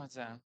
cosa?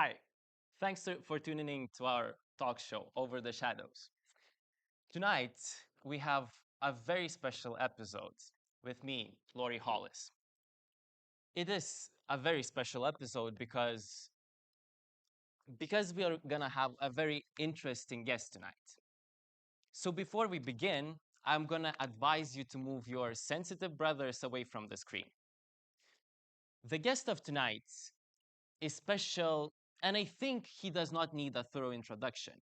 Hi, thanks for tuning in to our talk show, Over the Shadows. Tonight, we have a very special episode with me, Laurie Hollis. It is a very special episode because we are going to have a very interesting guest tonight. So before we begin, I'm going to advise you to move your sensitive brothers away from the screen. The guest of tonight is special, and I think he does not need a thorough introduction.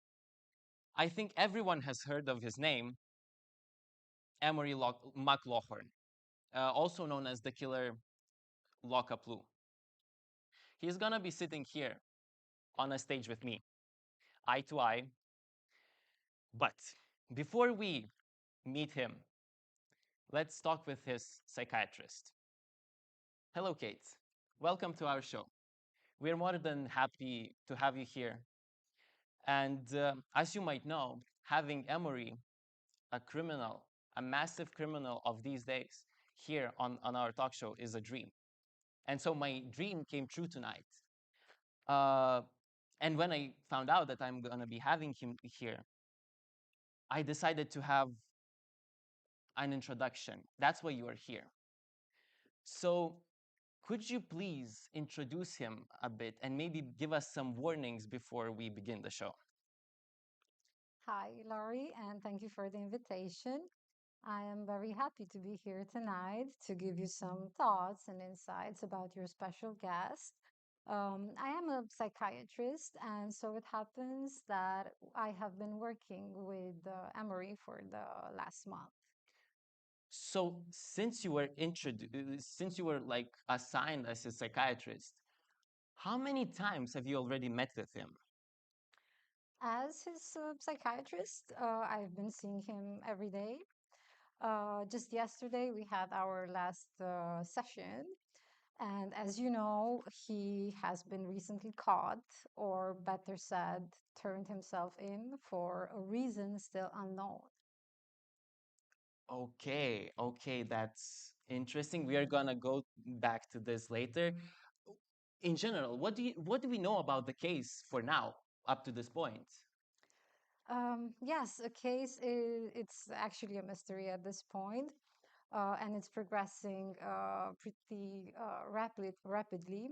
I think everyone has heard of his name, Emory McLaughlin, also known as the killer Lockup Lou. He's gonna be sitting here on a stage with me, eye to eye. But before we meet him, let's talk with his psychiatrist. Hello, Kate. Welcome to our show. We're more than happy to have you here. And as you might know, having Emory, a criminal, a massive criminal of these days, here on our talk show is a dream. And so my dream came true tonight. Uh, and when I found out that I'm going to be having him here, I decided to have an introduction. That's why you are here. So, could you please introduce him a bit and maybe give us some warnings before we begin the show? Hi, Laurie, and thank you for the invitation. I am very happy to be here tonight to give you some thoughts and insights about your special guest. I am a psychiatrist, and so it happens that I have been working with Emory for the last month. So, since you were like assigned as a psychiatrist, how many times have you already met with him? As his psychiatrist, I've been seeing him every day. Just yesterday, we had our last session. And as you know, he has been recently caught, or better said, turned himself in for a reason still unknown. Okay, that's interesting. We are gonna go back to this later. In general, what do we know about the case for now, up to this point? Yes, a case it's actually a mystery at this point, and it's progressing pretty rapidly.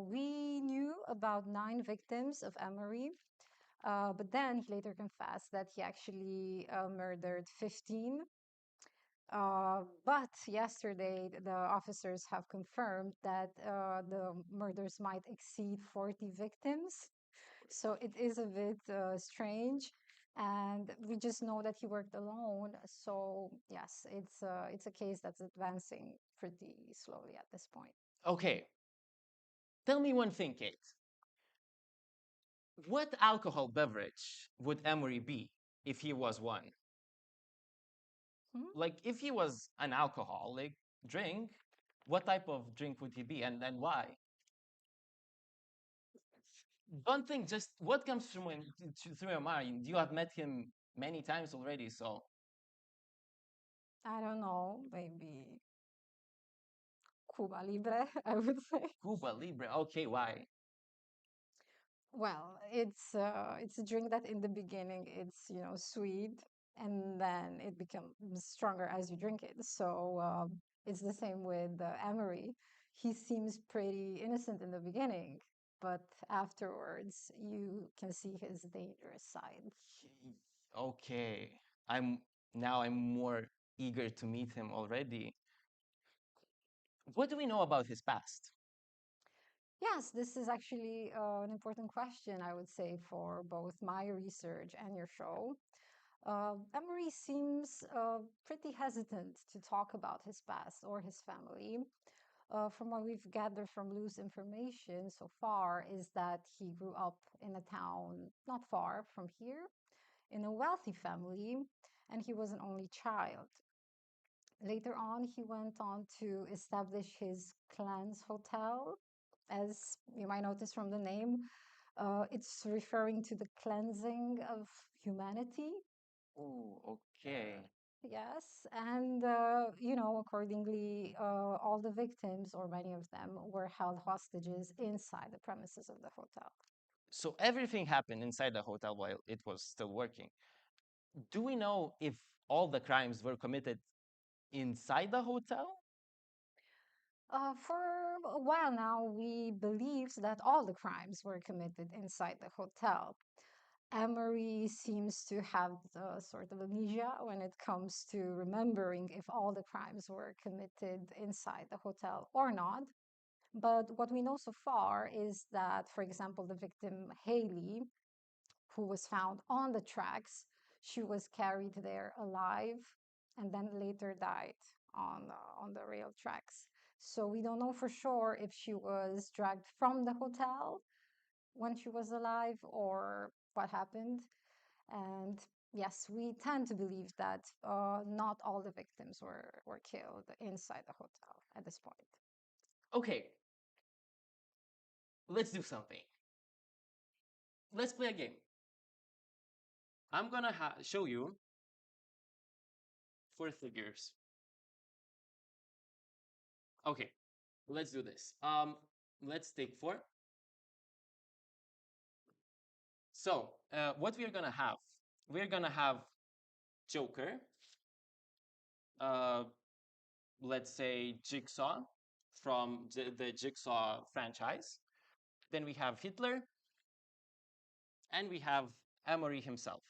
We knew about 9 victims of Emory, but then he later confessed that he actually murdered 15. But yesterday, the officers have confirmed that the murders might exceed 40 victims. So it is a bit strange. And we just know that he worked alone. So yes, it's a case that's advancing pretty slowly at this point. Okay, tell me one thing, Kate. What alcohol beverage would Emery be if he was one? Hmm? Like, if he was an alcoholic drink, what type of drink would he be, and why? Don't think just what comes through your mind. You have met him many times already, so I don't know, maybe Cuba Libre, I would say. Cuba Libre. Okay, why? Well, it's a drink that in the beginning it's sweet, and then it becomes stronger as you drink it. So it's the same with Emery. He seems pretty innocent in the beginning, but afterwards you can see his dangerous side. Okay, I'm I'm more eager to meet him already. What do we know about his past? Yes, this is actually an important question, I would say, for both my research and your show. Emery seems pretty hesitant to talk about his past or his family. From what we've gathered from loose information so far, is that he grew up in a town not far from here, in a wealthy family, and he was an only child. Later on, he went on to establish his clan's hotel. As you might notice from the name, it's referring to the cleansing of humanity. Oh, okay. yes. And, accordingly, all the victims, or many of them, were held hostages inside the premises of the hotel. So everything happened inside the hotel while it was still working. Do we know if all the crimes were committed inside the hotel? For a while now, we believed that all the crimes were committed inside the hotel. Emery seems to have the sort of amnesia when it comes to remembering if all the crimes were committed inside the hotel or not. But what we know so far is that, for example, the victim Haley, who was found on the tracks, she was carried there alive and then later died on the rail tracks. So we don't know for sure if she was dragged from the hotel when she was alive or what happened. And yes, we tend to believe that not all the victims were killed inside the hotel at this point. Okay, let's do something. Let's play a game. I'm gonna show you four figures. Okay, let's do this. Let's take four. So, what we're gonna have Joker, uh, let's say Jigsaw from the Jigsaw franchise. Then we have Hitler, and we have Amory himself.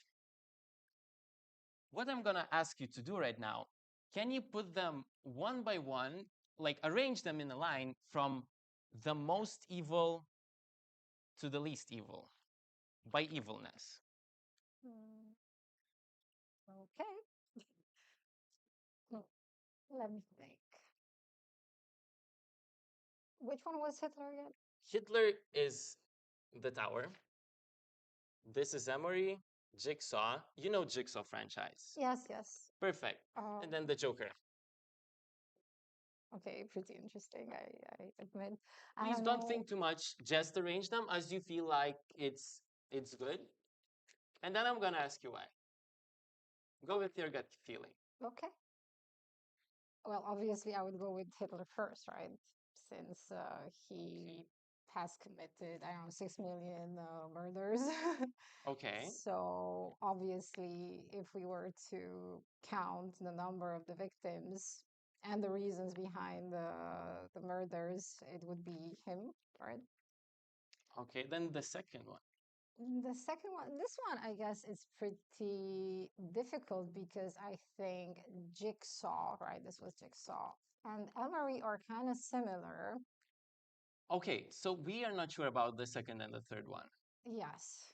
What I'm gonna ask you to do right now, can you put them one by one, like arrange them in a line from the most evil to the least evil by evilness? Hmm, okay. Hmm, let me think. Which one was Hitler again? Hitler is the tower. This is Amory, Jigsaw. You know Jigsaw franchise. Yes, yes. Perfect. Um, And then the Joker. okay, pretty interesting, I admit. I Please don't don't know. think too much. Just arrange them as you feel like it's good. And then I'm gonna ask you why. Go with your gut feeling. Okay. Well, obviously, I would go with Hitler first, right? Since he has committed, I don't know, 6 million murders. Okay. So obviously, if we were to count the number of the victims and the reasons behind the murders, it would be him, right? Okay. Then the second one. The second one, this one, I guess, is pretty difficult because I think Jigsaw, right? This was Jigsaw, and Emery are kind of similar. Okay. So we are not sure about the second and the third one. Yes,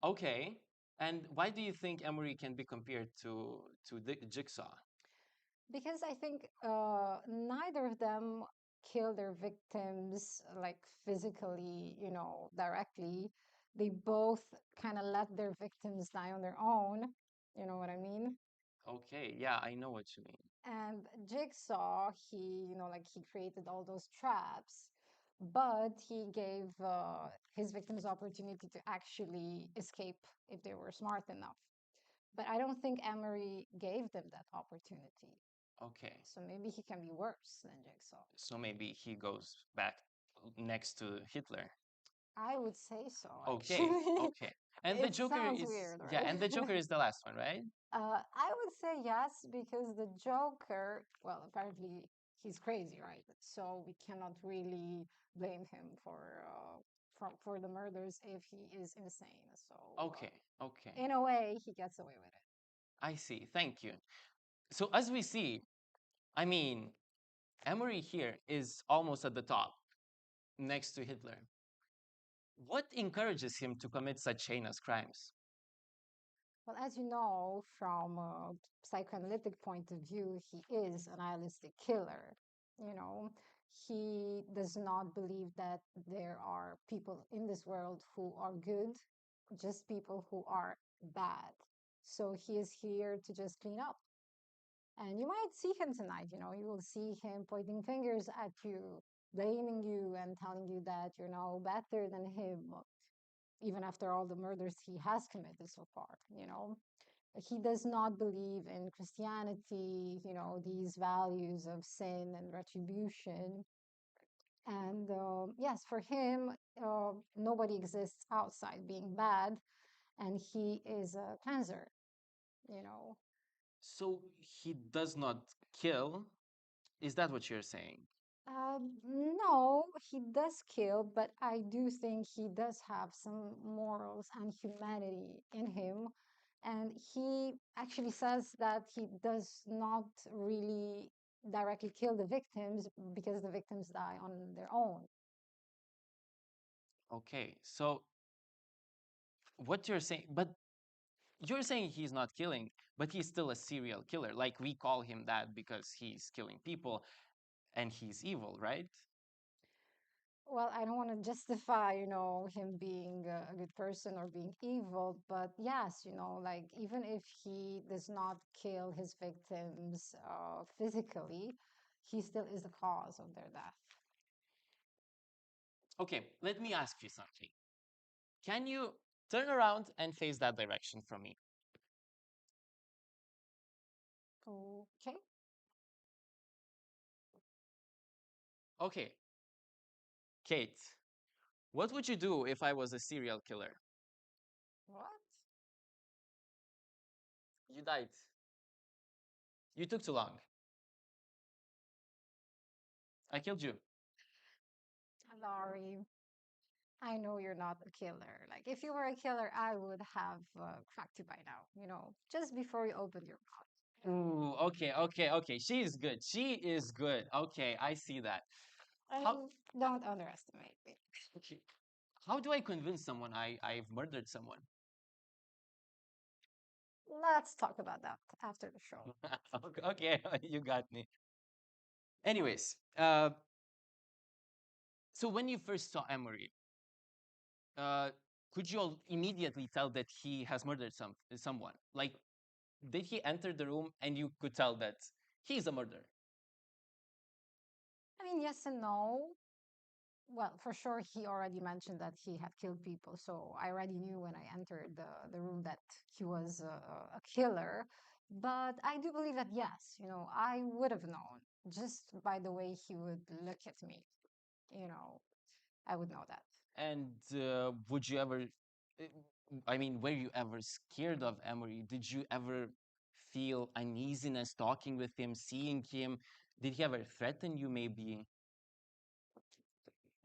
Okay. And why do you think Emery can be compared to the Jigsaw? because I think neither of them kill their victims like physically, directly. They both kind of let their victims die on their own. You know what I mean? Okay. Yeah, I know what you mean. And Jigsaw, like he created all those traps, but he gave his victims opportunity to actually escape if they were smart enough. But I don't think Emery gave them that opportunity. Okay. So maybe he can be worse than Jigsaw. So maybe he goes back next to Hitler. I would say so, Okay. actually. Okay. And the It Joker sounds is weird, yeah, right? and the Joker is the last one, right? I would say yes, because the Joker, well, apparently he's crazy, right? So we cannot really blame him for the murders if he is insane. So Okay. Okay. in a way, he gets away with it. I see. Thank you. So as we see, I mean, Emery here is almost at the top next to Hitler. What encourages him to commit such heinous crimes? Well, as you know, from a psychoanalytic point of view, he is a nihilistic killer. You know, he does not believe that there are people in this world who are good, just people who are bad. So he is here to just clean up. And you might see him tonight, you will see him pointing fingers at you, blaming you, and telling you that you're no better than him, even after all the murders he has committed so far. He does not believe in Christianity, these values of sin and retribution. And yes, for him, nobody exists outside being bad, and he is a cleanser, you know. So he does not kill. Is that what you're saying? No, he does kill, but I do think he does have some morals and humanity in him. And he actually says that he does not really directly kill the victims because the victims die on their own. Okay, so what you're saying, but you're saying he's not killing, but he's still a serial killer. Like we call him that because he's killing people and he's evil, right? Well, I don't want to justify, him being a good person or being evil, but yes, like even if he does not kill his victims physically, he still is the cause of their death. Okay, let me ask you something. Can you turn around and face that direction from me? Okay. Okay, Kate, what would you do if I was a serial killer? What? You died. You took too long. I killed you. Laurie, I know you're not a killer. Like, if you were a killer, I would have cracked you by now, just before you opened your mouth. Ooh, okay, okay, okay. She is good. She is good. Okay, I see that. I How mean, don't underestimate me. okay. How do I convince someone I've murdered someone? Let's talk about that after the show. Okay, you got me. Anyways, so when you first saw Emery, uh, could you immediately tell that he has murdered someone? Like, did he enter the room and you could tell that he's a murderer? I mean, yes and no. Well, for sure, he already mentioned that he had killed people. So I already knew when I entered the room that he was a killer. But I do believe that, yes, I would have known just by the way he would look at me. You know, I would know that. And would you ever, uh, I mean, were you ever scared of Emery? Did you ever feel uneasiness talking with him, seeing him? Did he ever threaten you, maybe?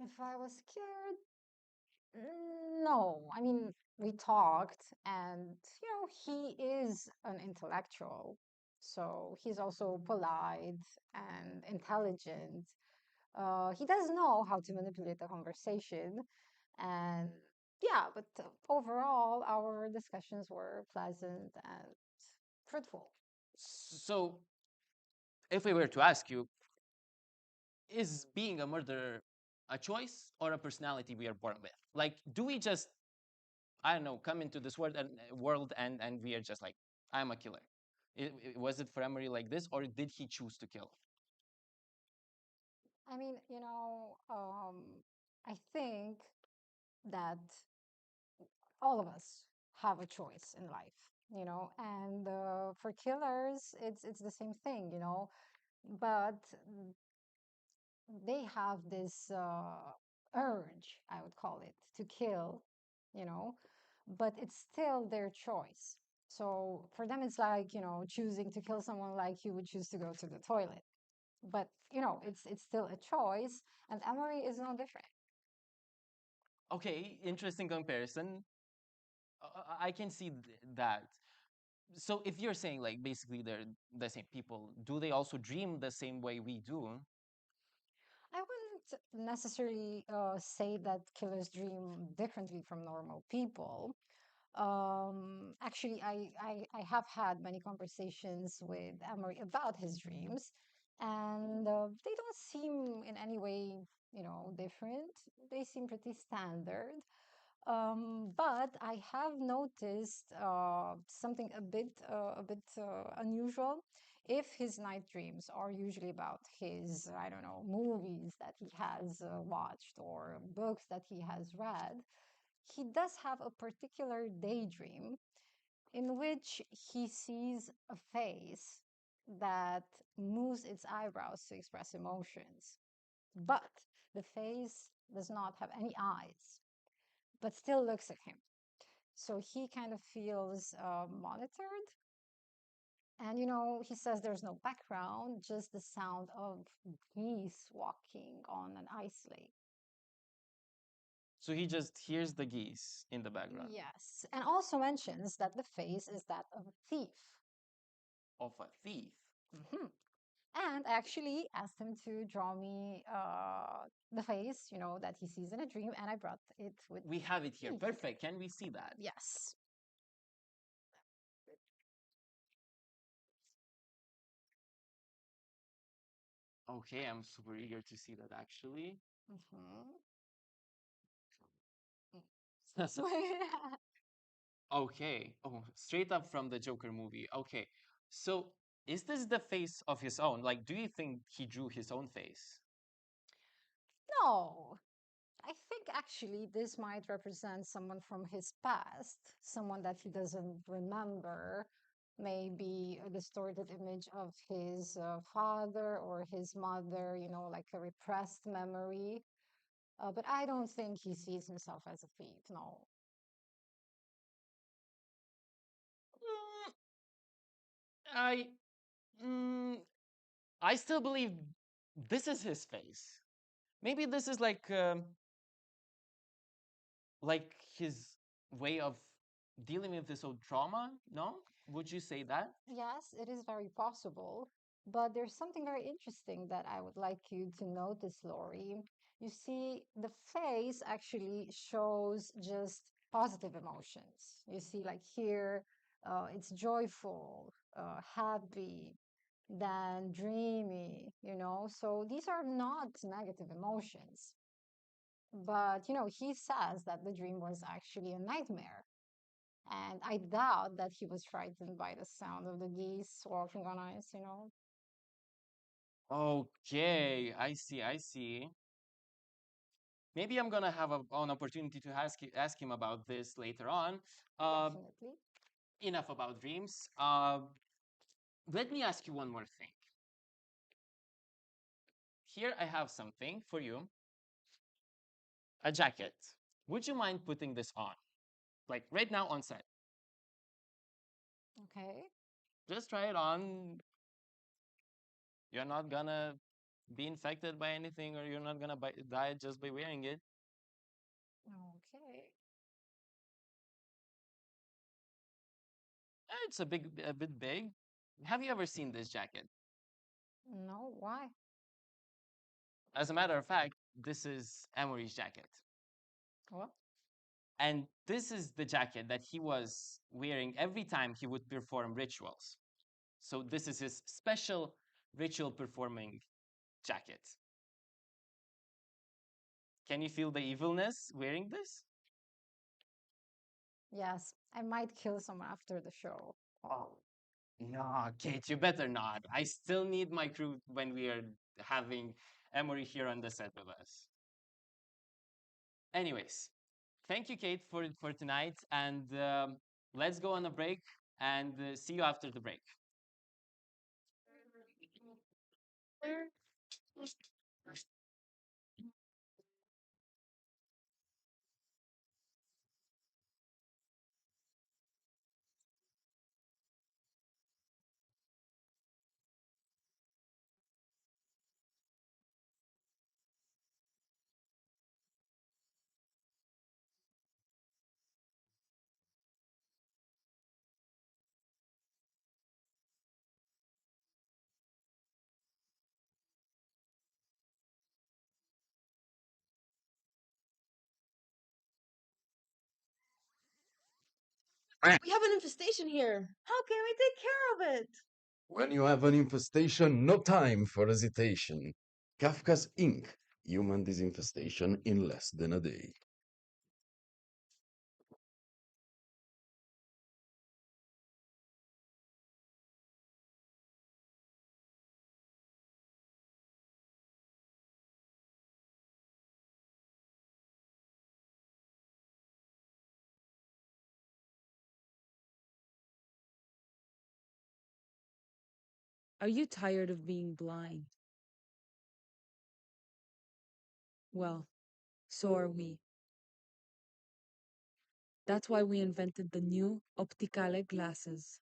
If I was scared, no. I mean, we talked, and, he is an intellectual. So he's also polite and intelligent. He does know how to manipulate the conversation. And yeah, but overall, our discussions were pleasant and fruitful. So, if we were to ask you, is being a murderer a choice or a personality we are born with? Like, do we just, I don't know, come into this world and we are just like, I'm a killer? Was it for Emery like this, or did he choose to kill? I mean, I think that all of us have a choice in life, and for killers, it's the same thing, but they have this urge, I would call it, to kill, you know, but it's still their choice. So for them, it's like, choosing to kill someone like you would choose to go to the toilet. But, it's still a choice, and Emily is no different. Okay, interesting comparison. I can see that. So if you're saying like basically they're the same people, do they also dream the same way we do? I wouldn't necessarily say that killers dream differently from normal people. Actually, I have had many conversations with Emery about his dreams, and they don't seem in any way, different. They seem pretty standard. But I have noticed something a bit unusual. If his night dreams are usually about his, I don't know, movies that he has watched or books that he has read, he does have a particular daydream in which he sees a face that moves its eyebrows to express emotions. But the face does not have any eyes, but still looks at him. So he kind of feels monitored. And, he says there's no background, just the sound of geese walking on an ice lake. So he just hears the geese in the background. Yes. And also mentions that the face is that of a thief. Of a thief. Hmm. And I actually asked him to draw me the face, that he sees in a dream, and I brought it with We have it here. me. Perfect. Can we see that? Yes. Okay, I'm super eager to see that actually. Mhm. Okay. Oh, straight up from the Joker movie. Okay. So is this the face of his own? Like, do you think he drew his own face? No, I think actually this might represent someone from his past, someone that he doesn't remember, maybe a distorted image of his father or his mother, like a repressed memory. But I don't think he sees himself as a thief, no. Mm, I mm, I still believe this is his face. Maybe this is like his way of dealing with this old trauma. No, would you say that? Yes, it is very possible, but there's something very interesting that I would like you to notice, Lori. You see, the face actually shows just positive emotions. You see, like here, it's joyful, happy, then dreamy, So these are not negative emotions. But, he says that the dream was actually a nightmare. And I doubt that he was frightened by the sound of the geese walking on ice. Okay, I see. I see. Maybe I'm gonna have an opportunity to ask him about this later on. Uh, Definitely. enough about dreams. Let me ask you one more thing. Here I have something for you. A jacket. Would you mind putting this on? Like right now on set. Okay. Just try it on. You're not gonna be infected by anything, or you're not gonna die just by wearing it. Okay. It's a bit big. Have you ever seen this jacket? No, why? As a matter of fact, this is Amory's jacket. What? And this is the jacket that he was wearing every time he would perform rituals. So this is his special ritual performing jacket. Can you feel the evilness wearing this? Yes, I might kill someone after the show. Oh, no, Kate, you better not. I still need my crew when we are having Emory here on the set with us. Anyways, thank you, Kate, for tonight. And let's go on a break and see you after the break. We have an infestation here. How can we take care of it? When you have an infestation, no time for hesitation. Kafka's Ink. Human disinfestation in less than a day. Are you tired of being blind? Well, so are we. That's why we invented the new Opticale glasses,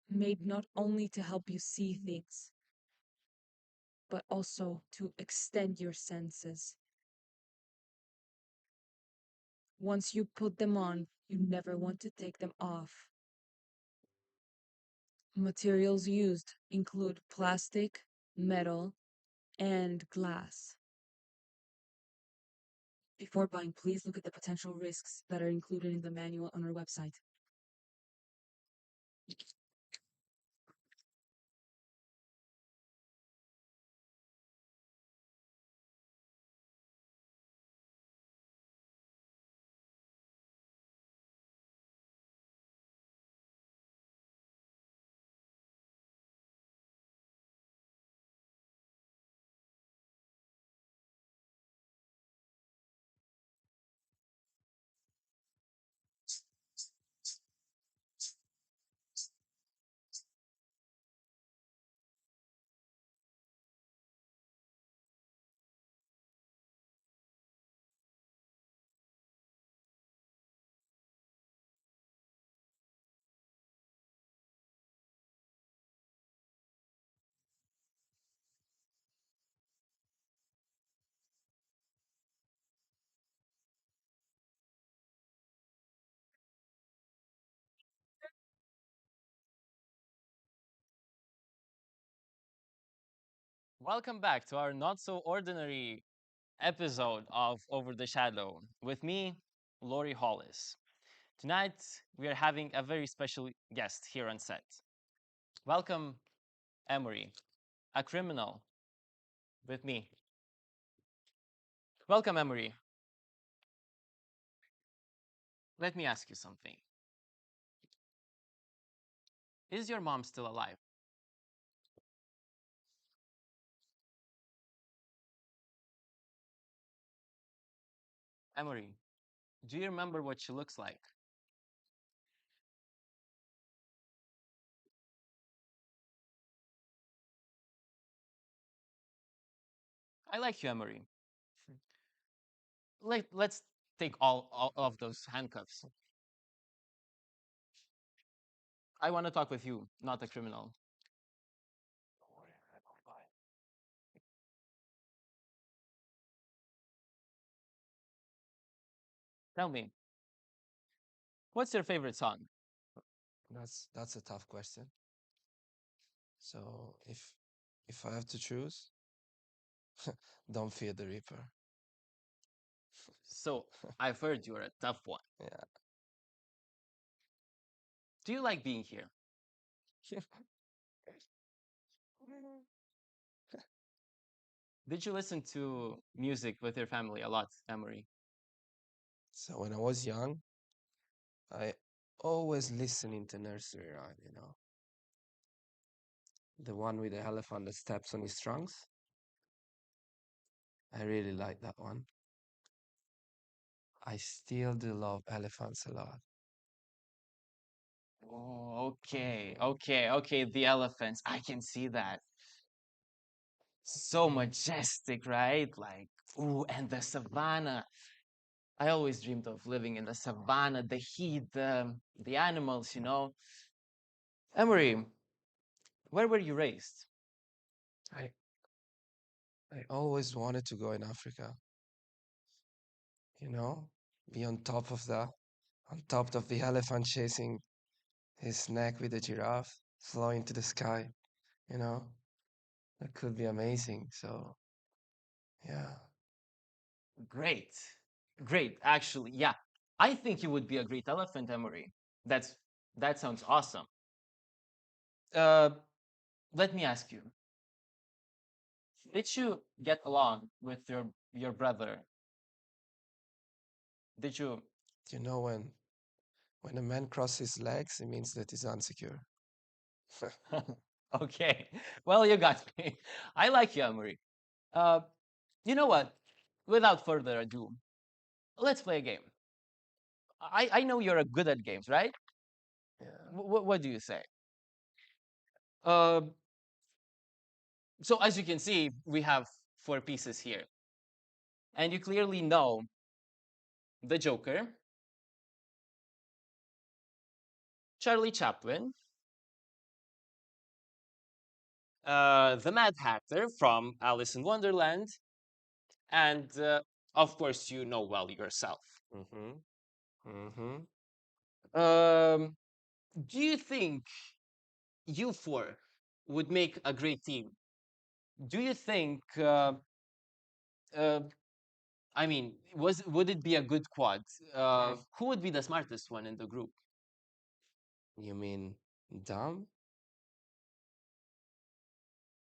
made not only to help you see things, but also to extend your senses. Once you put them on, you never want to take them off. Materials used include plastic, metal, and glass. Before buying, please look at the potential risks that are included in the manual on our website. Welcome back to our not so ordinary episode of Over the Shadow with me, Laurie Hollis. Tonight, we are having a very special guest here on set. Welcome, Emery, a criminal with me. Welcome, Emery. Let me ask you something. Is your mom still alive? Emery, do you remember what she looks like? I like you, Emery. Let's take all of those handcuffs. I want to talk with you, not a criminal. Don't worry, I'm fine. Tell me, what's your favorite song? That's a tough question. So if I have to choose, don't fear the Reaper. So, I've heard you're a tough one. Yeah. Do you like being here? Did you listen to music with your family a lot, Emery? So when I was young, I always listening to nursery rhyme, you know. The one with the elephant that steps on his trunks. I really like that one. I still do love elephants a lot. Oh, okay. The elephants. I can see that. So majestic, right? Like, ooh, and the savannah. I always dreamed of living in the savannah, the heat, the animals, you know. Emery, where were you raised? I I always wanted to go in Africa, you know, be on top of the elephant chasing his neck with the giraffe, flying to the sky, you know. That could be amazing. So yeah. Great. Great, actually. Yeah. I think you would be a great elephant, Emery. That's that sounds awesome. Uh, let me ask you. Did you get along with your brother? Did you You know when a man crosses his legs, it means that he's insecure. Okay. Well, you got me. I like you, Emery. Uh, you know what? Without further ado, let's play a game. I know you're good at games, right? Yeah. What do you say? Uh, so as you can see, we have four pieces here, and you clearly know the Joker, Charlie Chaplin, the Mad Hatter from Alice in Wonderland, and of course you know well yourself. Mm-hmm. Mm-hmm. Um, do you think you four would make a great team? Do you think? Uh, I mean, would it be a good quad? Who would be the smartest one in the group? You mean dumb?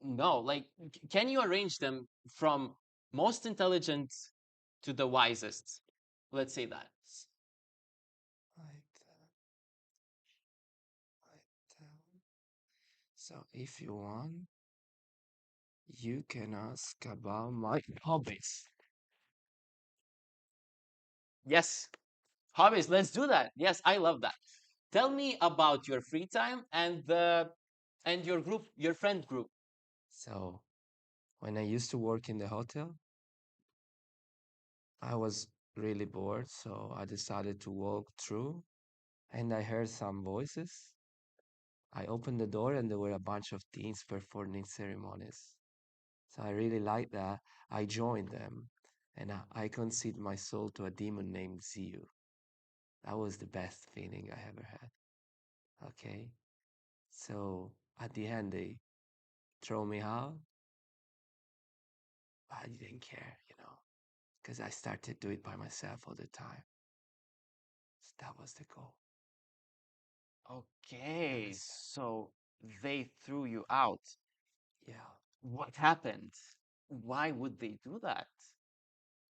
No, like, can you arrange them from most intelligent to the wisest? Let's say that. Like that. So if you want, you can ask about my hobbies. Yes, hobbies. Let's do that. Yes, I love that. Tell me about your free time and your group, your friend group. So when I used to work in the hotel, I was really bored, so I decided to walk through and I heard some voices. I opened the door and there were a bunch of teens performing ceremonies. So I really liked that. I joined them and I conceded my soul to a demon named Ziu. That was the best feeling I ever had. Okay. So at the end, they throw me out. I didn't care, because I started to do it by myself all the time. So that was the goal. Okay, Like that. so they threw you out. Yeah. What happened? Why would they do that?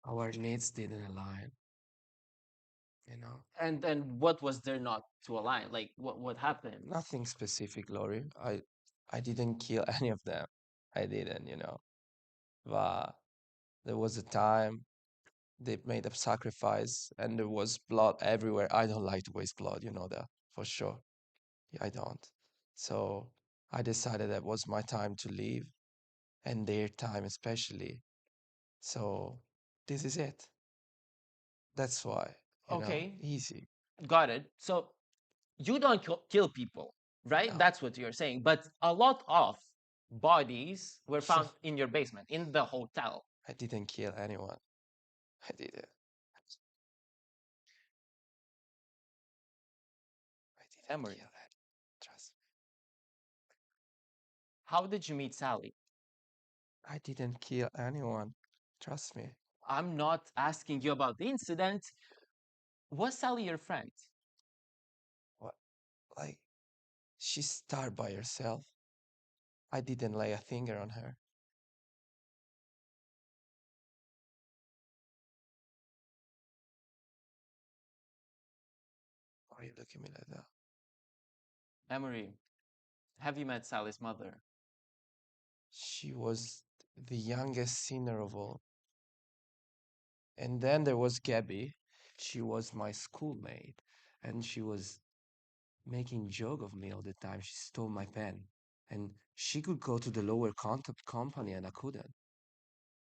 Our needs didn't align, you know. And what was there not to align? Like what happened? Nothing specific, Lori. I didn't kill any of them. I didn't. But there was a time they made a sacrifice and there was blood everywhere. I don't like to waste blood, you know that for sure. Yeah, I don't. So I decided that was my time to leave and their time especially. So this is it. That's why, Okay, easy. got it. So you don't kill people, right? No, That's what you're saying. But a lot of bodies were found in your basement, in the hotel. I didn't kill anyone. I didn't. I didn't Emery, kill anyone. Trust me. how did you meet Sally? I didn't kill anyone. Trust me. I'm not asking you about the incident. Was Sally your friend? What? Like, she starved by herself. I didn't lay a finger on her. Why are you looking at me like that? Emery, have you met Sally's mother? She was the youngest sinner of all. And then there was Gabby. She was my schoolmate, and she was making joke of me all the time. She stole my pen, and she could go to the lower contact company, and I couldn't.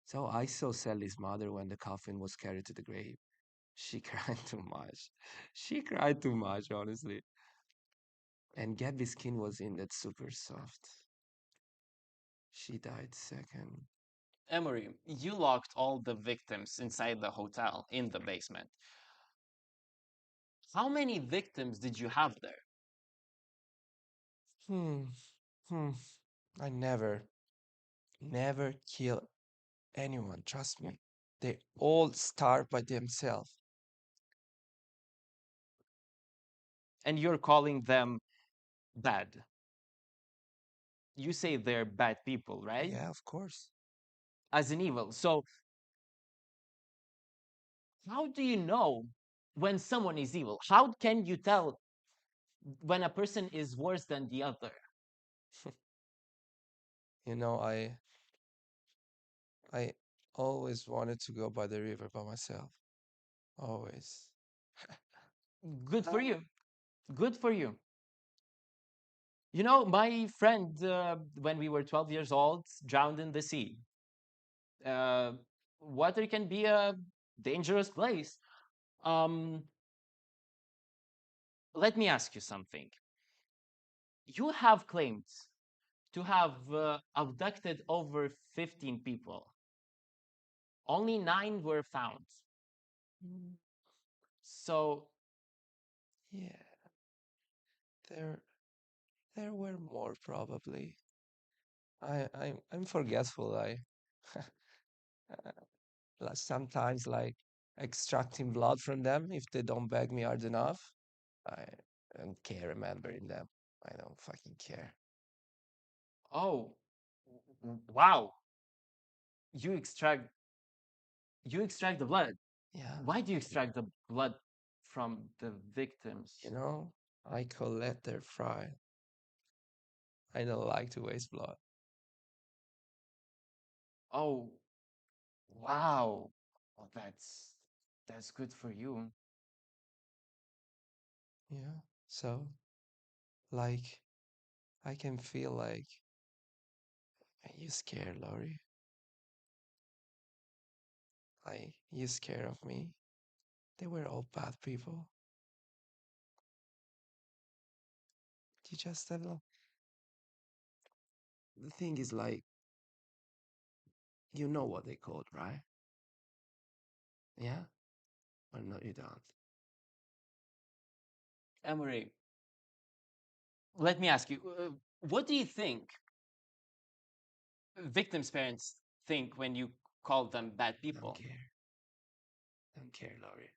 So I saw Sally's mother when the coffin was carried to the grave. She cried too much. She cried too much, honestly. And Gabby's skin was in that super soft. She died second. Emery, you locked all the victims inside the hotel in the basement. How many victims did you have there? Hmm. Hmm. I never kill anyone. Trust me. They all starve by themselves. And you're calling them bad. You say they're bad people, right? Yeah, of course. As in evil. So, how do you know when someone is evil? How can you tell when a person is worse than the other? You know, I always wanted to go by the river by myself. Always. Good for you. Good for you. You know, my friend, when we were 12 years old, drowned in the sea. Uh, Water can be a dangerous place. Um, Let me ask you something. You have claimed to have abducted over 15 people. Only 9 were found. Mm, So, yeah, there there were more probably. I'm forgetful. I sometimes like extracting blood from them if they don't beg me hard enough. I don't care remembering them. I don't fucking care. oh, wow. You extract you extract the blood. Yeah, Why do you extract the blood from the victims? you know, I collect their fry. I don't like to waste blood. Oh, wow. Well, that's good for you. Yeah. So, like, I can feel like, are you scared, Laurie? Like, you scared of me? They were all bad people. You just have the thing is like, you know what they called, right? Yeah? Or no, you don't. Emery, let me ask you, what do you think victims' parents think when you call them bad Don't people? care. Don't care, Laurie.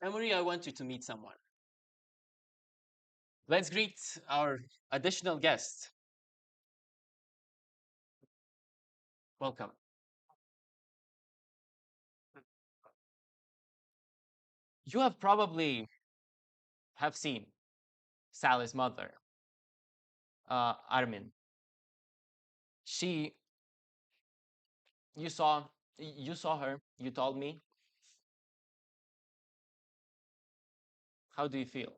Emery, I want you to meet someone. Let's greet our additional guest. Welcome. You have probably have seen Sally's mother, Armin. She, you saw, you saw her. You told me. How do you feel?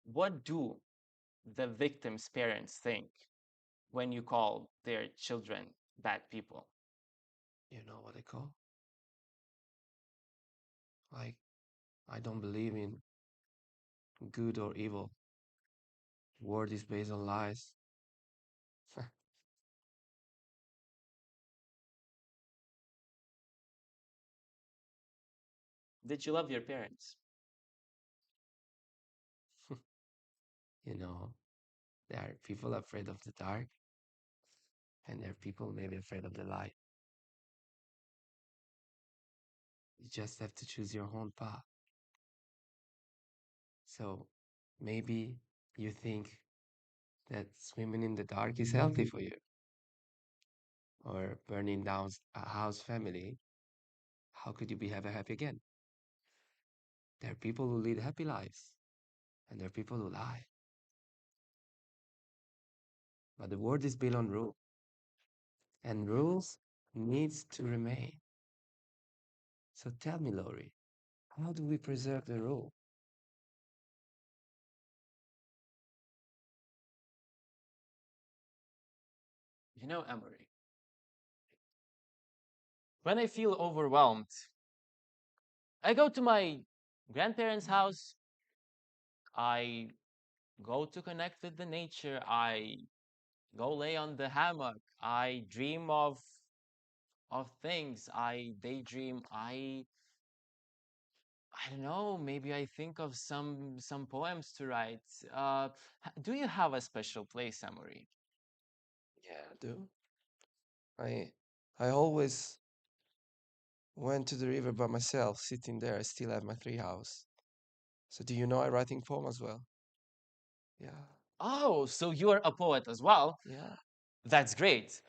What do the victim's parents think when you call their children bad people? You know what they call? Like, I don't believe in good or evil. Word is based on lies. Did you love your parents? You know, there are people afraid of the dark, and there are people maybe afraid of the light. You just have to choose your own path. So maybe you think that swimming in the dark is healthy for you, or burning down a house family. How could you be ever happy again? There are people who lead happy lives, and there are people who lie. But the world is built on rules, and rules needs to remain. So tell me, Laurie, how do we preserve the rule? You know, Emery, when I feel overwhelmed, I go to my grandparents' house. I go to connect with the nature. I go lay on the hammock. I dream of things. I daydream. I don't know, maybe I think of some poems to write. Do you have a special place, Amory? Yeah, I do. I I always went to the river by myself, sitting there. I still have my tree house. So do you know I writing poem as well? Yeah, Oh, so you're a poet as well. yeah, That's great.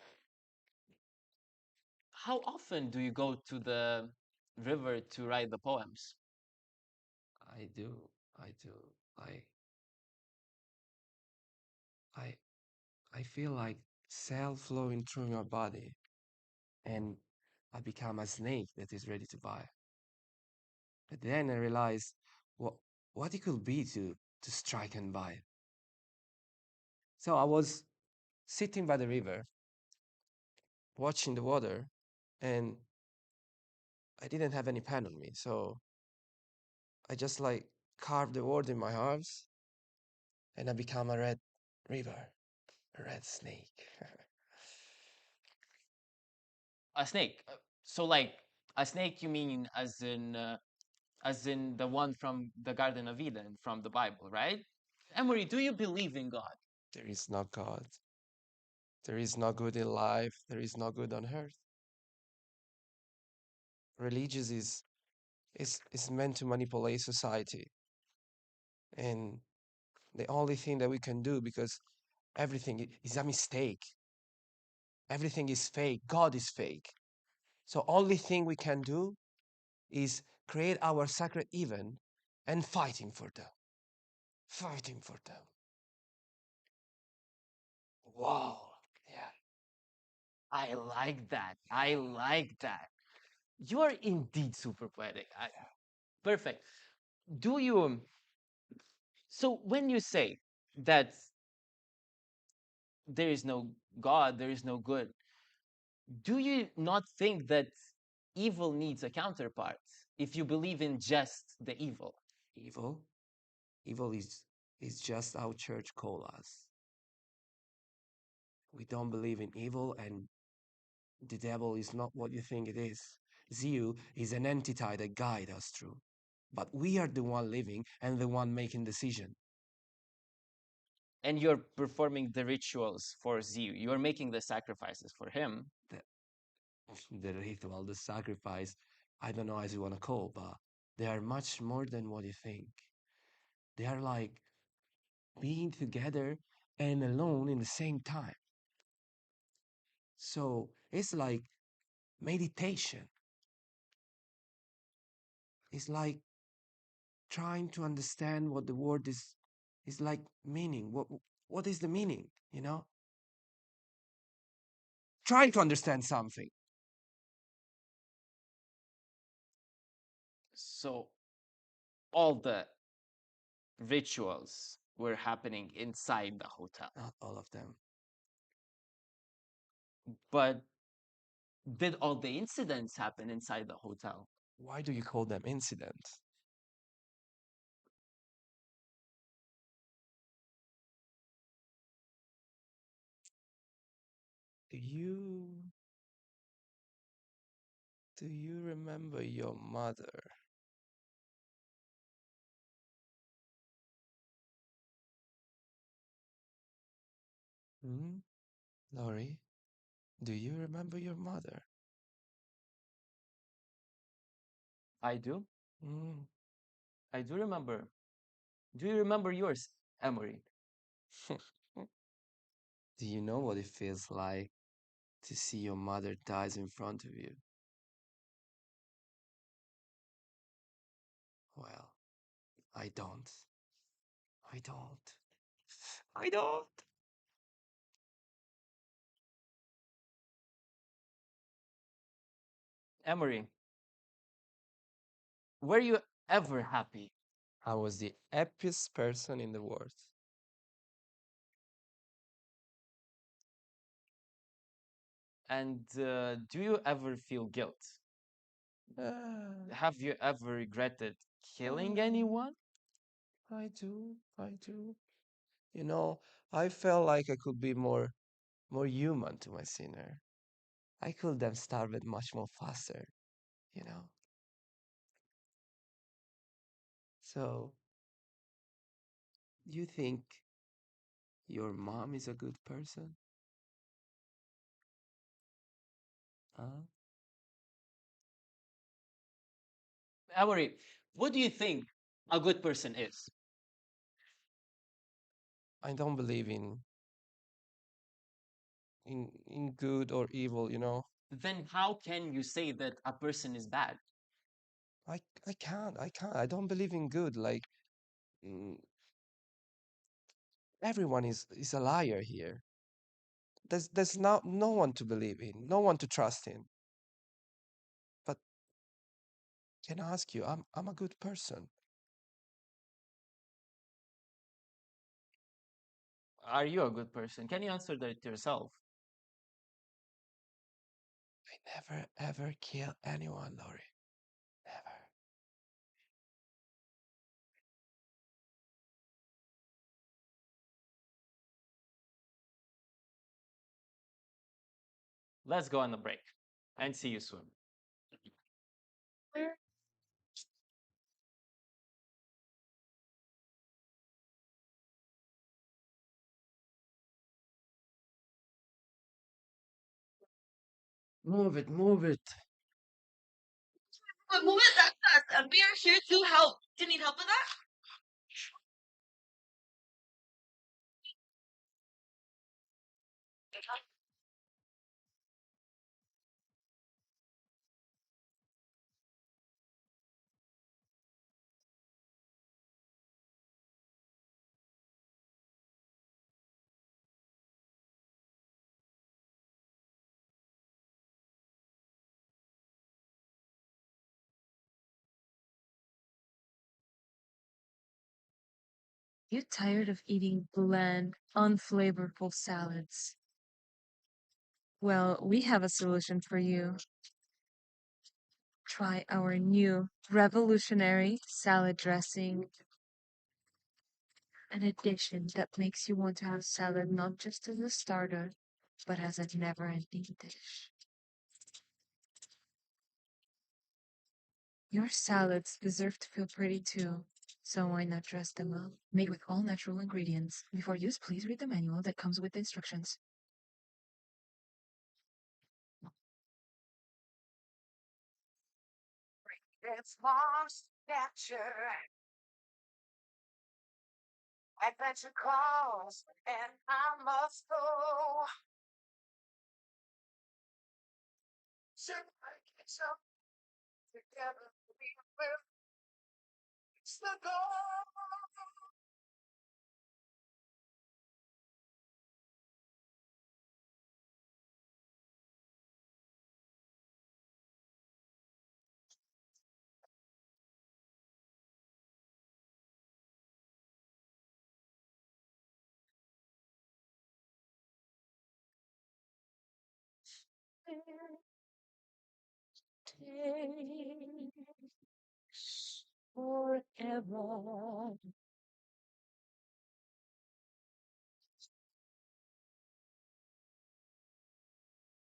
How often do you go to the river to write the poems? I do. I do. I I I feel like cell flowing through my body, and I become a snake that is ready to bite. But then I realized what it could be to strike and bite. So I was sitting by the river, watching the water, and I didn't have any pen on me, so I just like carved the word in my arms, and I become a red river, a red snake. A snake. So like a snake, you mean as in the one from the Garden of Eden from the Bible, right? Emory, do you believe in God? There is no God. There is no good in life. There is no good on earth. Religious is meant to manipulate society, and the only thing that we can do, because everything is a mistake, everything is fake, God is fake. So only thing we can do is create our sacred event and fighting for them, fighting for them. Wow. Yeah. I like that. I like that. You are indeed super poetic. Perfect. Do you, so when you say that there is no God, there is no good, do you not think that evil needs a counterpart if you believe in just the evil? Evil, evil is just how church call us. We don't believe in evil, and the devil is not what you think it is. Zeus is an entity that guides us through. But we are the one living and the one making decision. And you're performing the rituals for Zeus. You're making the sacrifices for him. The ritual, the sacrifice, I don't know as you want to call, but they are much more than what you think. They are like being together and alone in the same time. So it's like meditation. It's like trying to understand what the word is like meaning. What is the meaning, you know? Trying to understand something. So all the rituals were happening inside the hotel. Not all of them. But did all the incidents happen inside the hotel? Why do you call them incidents? Do you remember your mother? Hmm? Laurie, do you remember your mother? I do. Mm. I do remember. Do you remember yours, Emory? Do you know what it feels like to see your mother dies in front of you? Well, I don't. I don't. I don't. Emory, were you ever happy? I was the happiest person in the world. And do you ever feel guilt? Ah, Have you ever regretted killing ah, anyone? I do. I do. You know, I felt like I could be more human to my sinner. I could have starved much more faster, you know. So, you think your mom is a good person? Huh? Emory, what do you think a good person is? I don't believe in good or evil, you know. Then how can you say that a person is bad? I can't. I can't. I don't believe in good. Like mm, everyone is a liar here. There's no one to believe in, no one to trust in. But can ask you. I'm a good person. Are you a good person? Can you answer that yourself? I never ever kill anyone, Lori. Never. Let's go on a break and see you soon. Move it, move it. But move it that fast. And we are here to help. Do you need help with that? You tired of eating bland, unflavorful salads? Well, we have a solution for you. Try our new revolutionary salad dressing, an addition that makes you want to have salad not just as a starter, but as a never-ending dish. Your salads deserve to feel pretty too, so why not dress them up? Made with all natural ingredients. Before use, please read the manual that comes with the instructions. It's lost capture. Adventure calls, and I must go. Should I catch up together? We will reach the goal. Takes forever.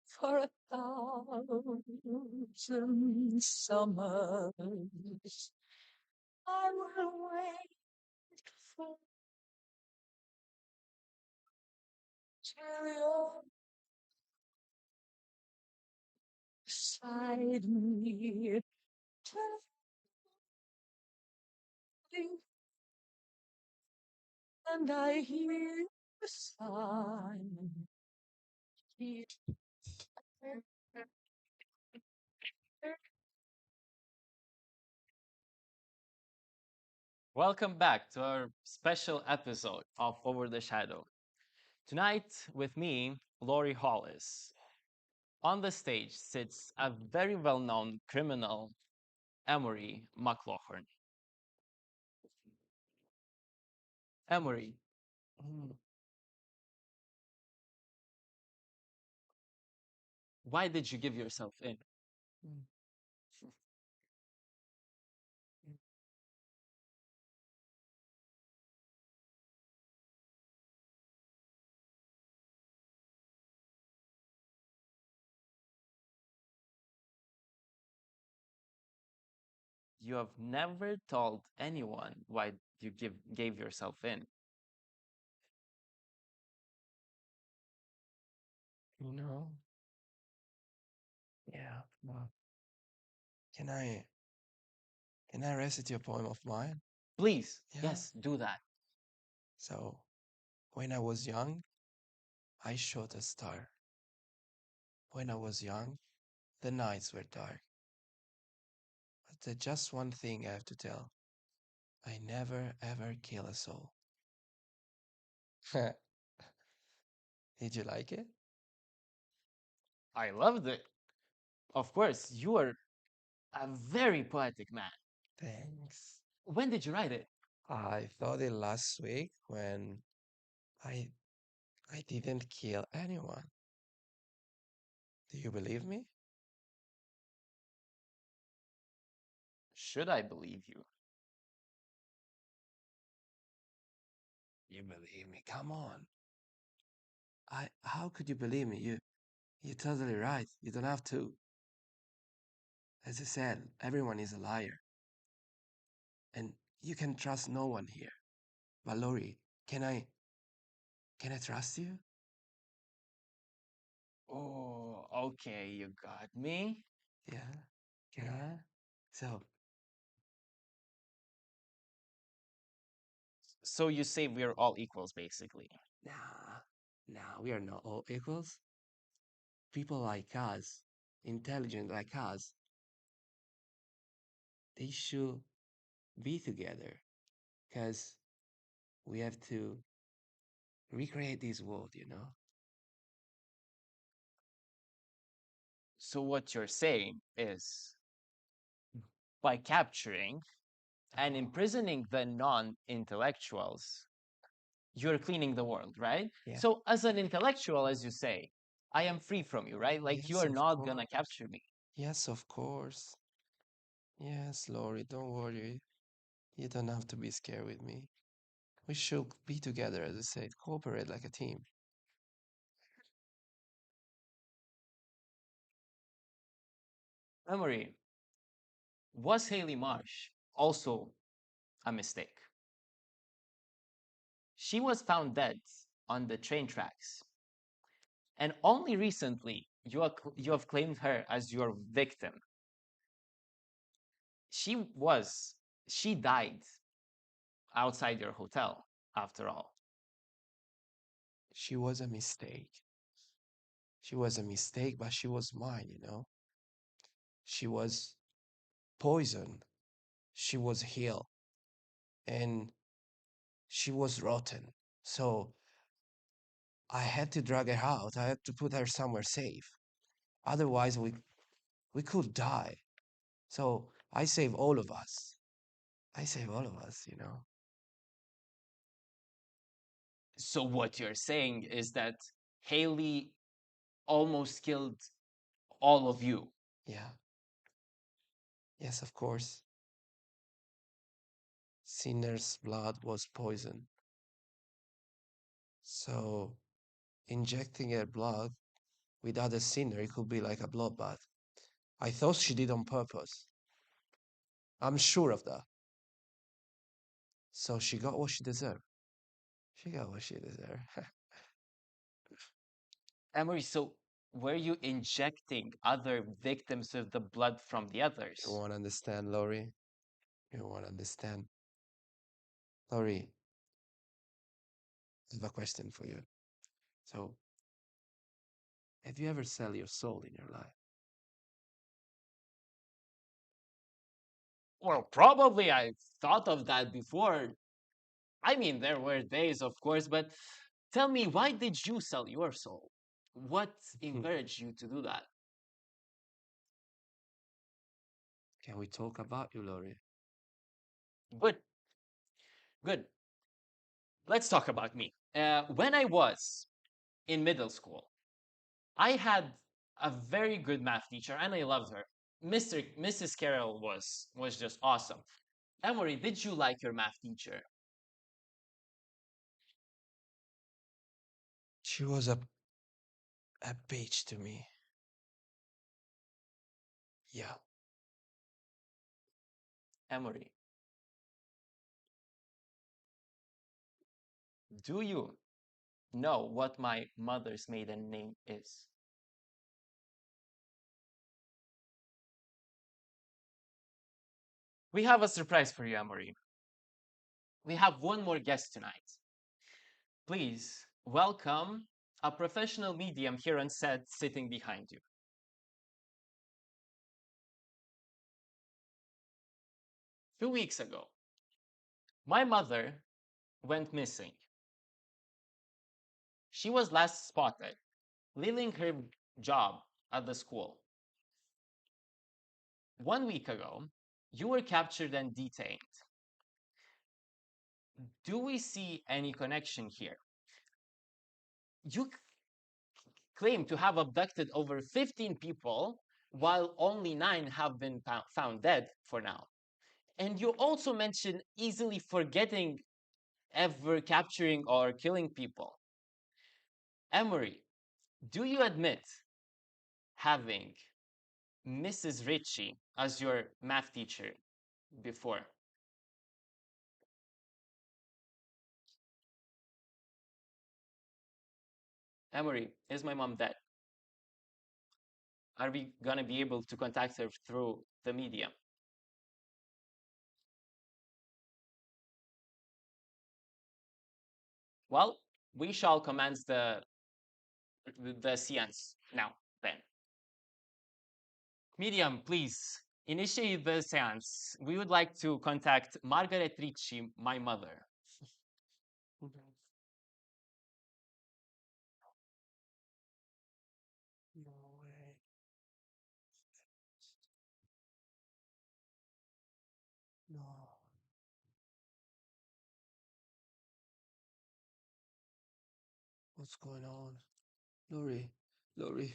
For 1,000 summers, I will wait for till you're beside me. Tell me, and I hear the sigh. Welcome back to our special episode of Over the Shadow. Tonight, with me, Laurie Hollis. On the stage sits a very well known criminal, Emery McLaughlin. Emery, Mm, why did you give yourself in? mm, mm. You have never told anyone why gave yourself in. You know? Yeah. Well, can I can I recite you a poem of mine? Please, Yeah. yes, do that. So, when I was young, I shot a star. When I was young, the nights were dark. But there's just one thing I have to tell. I never ever kill a soul. Did you like it? I loved it. Of course, you are A very poetic man. Thanks. When did you write it? I thought it last week when I I didn't kill anyone. Do you believe me? Should I believe you? You believe me? Come on. How could you believe me? You're totally right. You don't have to. As I said, everyone is a liar. And you can trust no one here. But Lori, can I trust you? Oh, okay, you got me. Yeah. Can I? So So you say we're all equals, basically. nah, we are not all equals. People like us, intelligent like us, they should be together because we have to recreate this world, you know? So what you're saying is by capturing and imprisoning the non-intellectuals, you're cleaning the world, right? Yeah. So as an intellectual, as you say, I am free from you, right? Like you Yes, are of not gonna course. capture me. Yes, of course. Yes, Lori, don't worry. You don't have to be scared with me. We should be together, as I said, cooperate like a team. Emery, was Haley Marsh also a mistake? She was found dead on the train tracks. And only recently you have claimed her as your victim. She was, she died outside your hotel, after all. She was a mistake. She was a mistake, but she was mine, you know? She was poisoned. She was healed. And she was rotten. So I had to drag her out. I had to put her somewhere safe. Otherwise, we could die. So I save all of us. I save all of us, you know? So what you're saying is that Haley almost killed all of you. Yeah. Yes, of course. Sinner's blood was poison. So injecting her blood with other sinner, it could be like a bloodbath. I thought she did on purpose. I'm sure of that. So she got what she deserved. She got what she deserved. Emery, so were you injecting other victims with the blood from the You others? won't understand, Lori. You won't understand. Lori, I have a question for you. So, have you ever sell your soul in your life? Well, probably I thought of that before. I mean, there were days, of course, but tell me, why did you sell your soul? What encouraged you to do that? Can we talk about you, Lori? Good, good. Let's talk about me. When I was in middle school, I had a very good math teacher, and I loved her. Mrs. Carroll was just awesome. Emory, did you like your math teacher? She was a bitch to me. Yeah. Emory, do you know what my mother's maiden name is? We have a surprise for you, Emory. We have one more guest tonight. Please welcome a professional medium here on set sitting behind you. 2 weeks ago, my mother went missing. She was last spotted leaving her job at the school. 1 week ago, you were captured and detained. Do we see any connection here? You claim to have abducted over 15 people, while only 9 have been found dead for now. And you also mention easily forgetting ever capturing or killing people. Emory, do you admit having Mrs. Ritchie as your math teacher before? Emory, is my mom dead? Are we gonna be able to contact her through the media? Well, we shall commence the seance now, then. Medium, please, initiate the seance. We would like to contact Margaret Ritchie, my mother. No way. No. What's going on? Lori, Lori,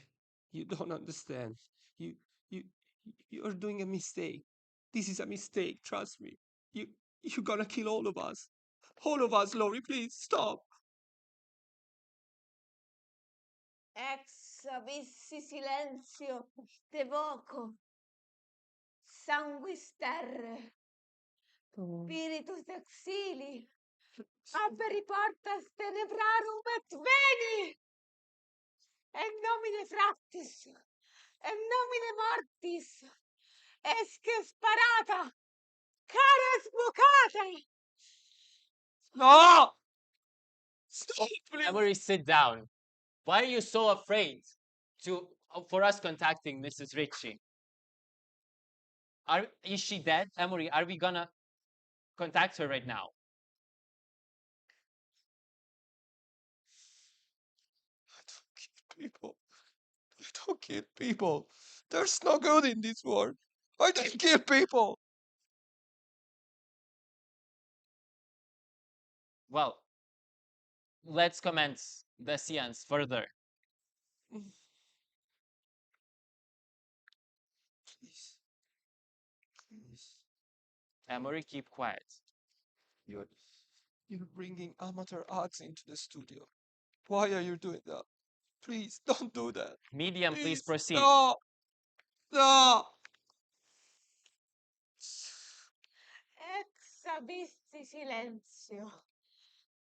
you don't understand. You, you, you're doing a mistake. This is a mistake, trust me. You're gonna kill all of us. All of us, Lori, please, stop. Ex abissi silenzio, te voco. Sanguis terre, spiritus exili. Aperi portas tenebrarum et veni! En nomine Frattis, en nomine Mortis, esque sparata, cara sbucata! No! Stop, please. Emory, sit down. Why are you so afraid for us contacting Mrs. Ritchie? Is she dead? Emory, are we gonna contact her right now? I don't kill people. I don't kill people. There's no good in this world. I don't kill people. Well, let's commence the seance further. Please. Please. Emory, keep quiet. You're bringing amateur acts into the studio. Why are you doing that? Please, don't do that. Medium, please proceed. No! No! Ex abissi silenzio.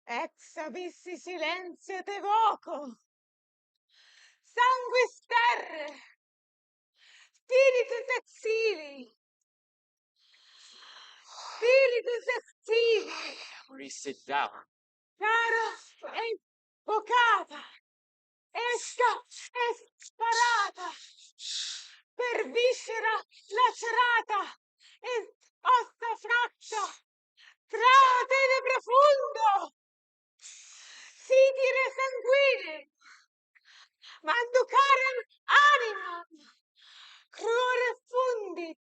Ex abissi silenzio te voco. Sanguis terre. Spiritus exili. Spiritus exili. Emory, sit down. Cara e bocata. Esca e sparata. Per viscera lacerata. E ossa fratta. Trate de profundo. Sidere sanguine. Manducarem animam. Crure fundit.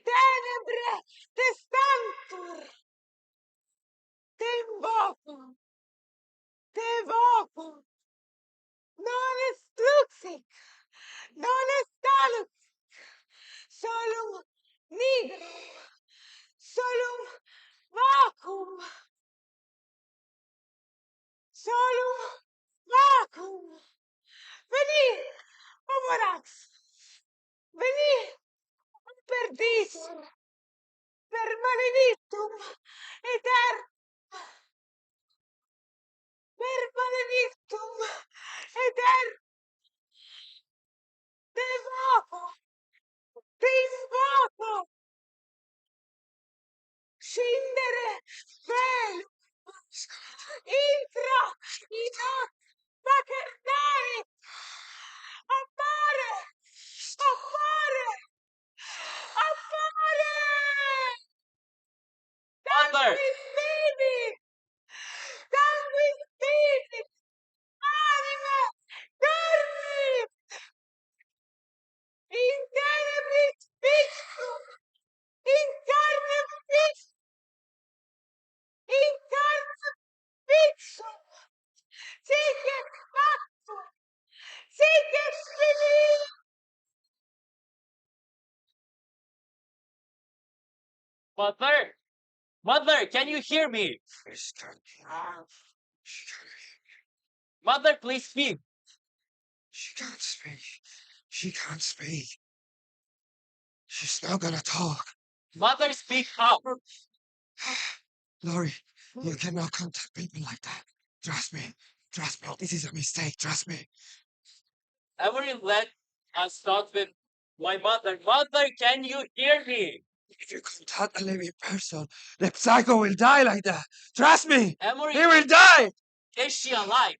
Tenebre testantur. Te invoco. Te voco. Non est luxic. Non est talux. Solum nigrum. Solum vacuum. Solum vacuum. Veni, Omorax. Veni, perdis. Per maledictum eter. Per maledictum eter. Te voco. Te invoco. Scindere velo. Intra in hoc facernare. Appare. Appare. Appare. Mother! Sanguis vivi. Sanguis vivi. Anima dormi. In tenebris Mother! Mother, can you hear me? Mother, please speak. She can't speak. She can't speak. She's not gonna talk. Mother, speak up. Lori, you cannot contact people like that. Trust me. Trust me. This is a mistake. Trust me. Emery, let us talk with my mother. Mother, can you hear me? If you contact a living person, the psycho will die like that. Trust me. Emery, He will die. is she alive?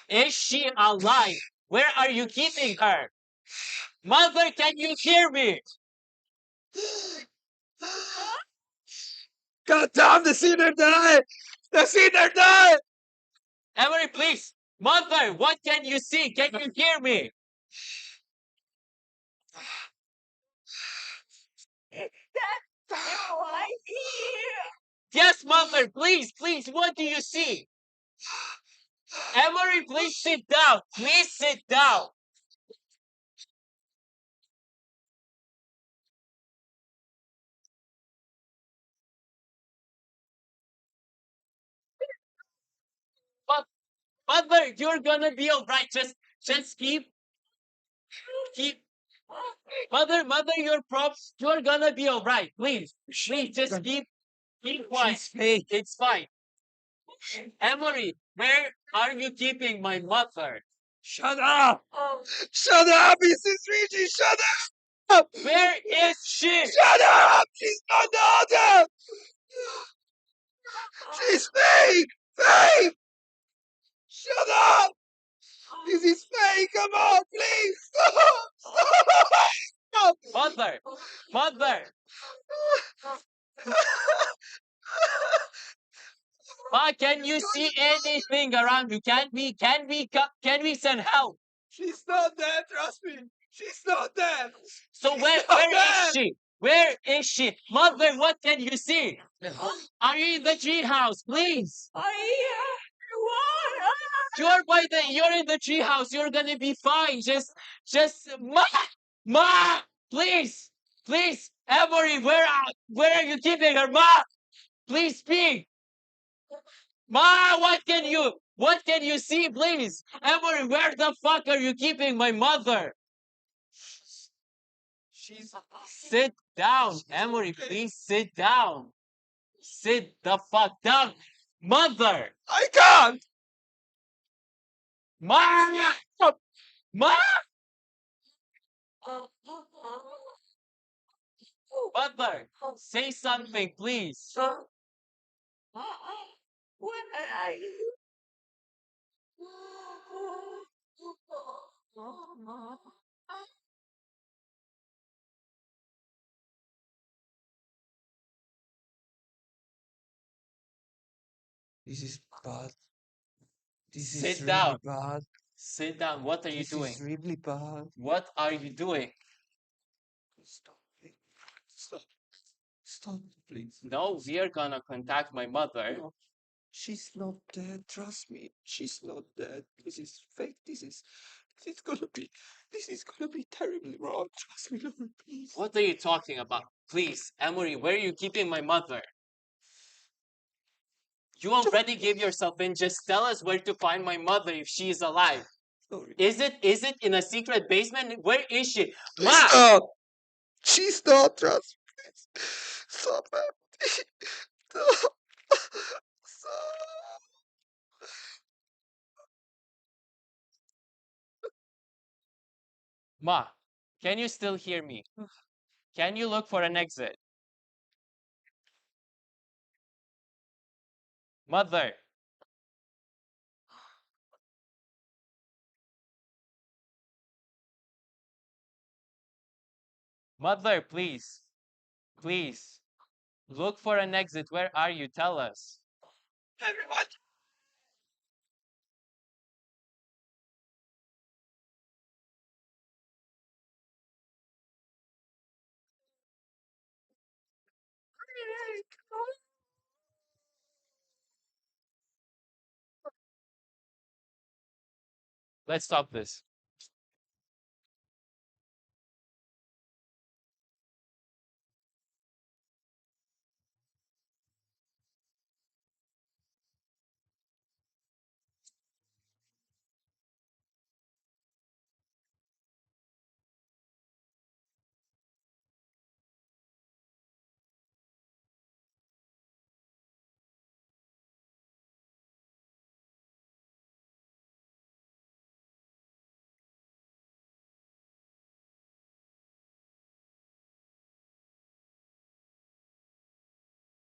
Is she alive? Where are you keeping her? Mother, can you hear me? God damn, the sinner died. The sinner died. Emery, please. Mother, what can you see? Can you hear me? No, I hear. Yes, mother, please, please, what do you see? Emery, please sit down. Please sit down. But mother, you're gonna be alright. Just keep. Mother, you're gonna be alright. Please, just keep quiet. She's fake. It's fine. Emery, where are you keeping my mother? Shut up. Shut up, Mrs. Ricci. Shut up. Where is she? Shut up. She's my daughter. She's fake. Fake. Shut up. This is fake. Come on, please. Stop. Mother, Ma, can you see anything around you? Can we send help? She's not dead. Trust me. She's not dead. So She's where not is dead. she? Where is she? Mother, what can you see? Are you in the tree house? Please. I hear water. You're in the tree house. You're gonna be fine. Just Ma, please, Emery, where are you keeping her? Ma, please speak. Ma, what can you see, please? Emery, where the fuck are you keeping my mother? She's Sit down, Emery, please sit down. Sit the fuck down. Mother! I can't. Ma! Ma! Mother! Say something, please. What I This is bad. This Sit is down. really bad. Sit down. What are you This doing? is really bad. What are you doing? Stop, please. Stop. Stop, please. No, we are gonna contact my mother. No, she's not dead. Trust me. She's not dead. This is fake. This is gonna be terribly wrong. Trust me, Lord, please. What are you talking about? Please, Emery, where are you keeping my mother? You already gave yourself in. Just tell us where to find my mother if she is alive. Sorry. Is it in a secret basement? Where is she? Ma! Stop. She's not. Trust me, please. Stop it. Stop. Stop. Ma, can you still hear me? Can you look for an exit? Mother! Mother, please. Please. Look for an exit. Where are you? Tell us. Everyone. Let's stop this.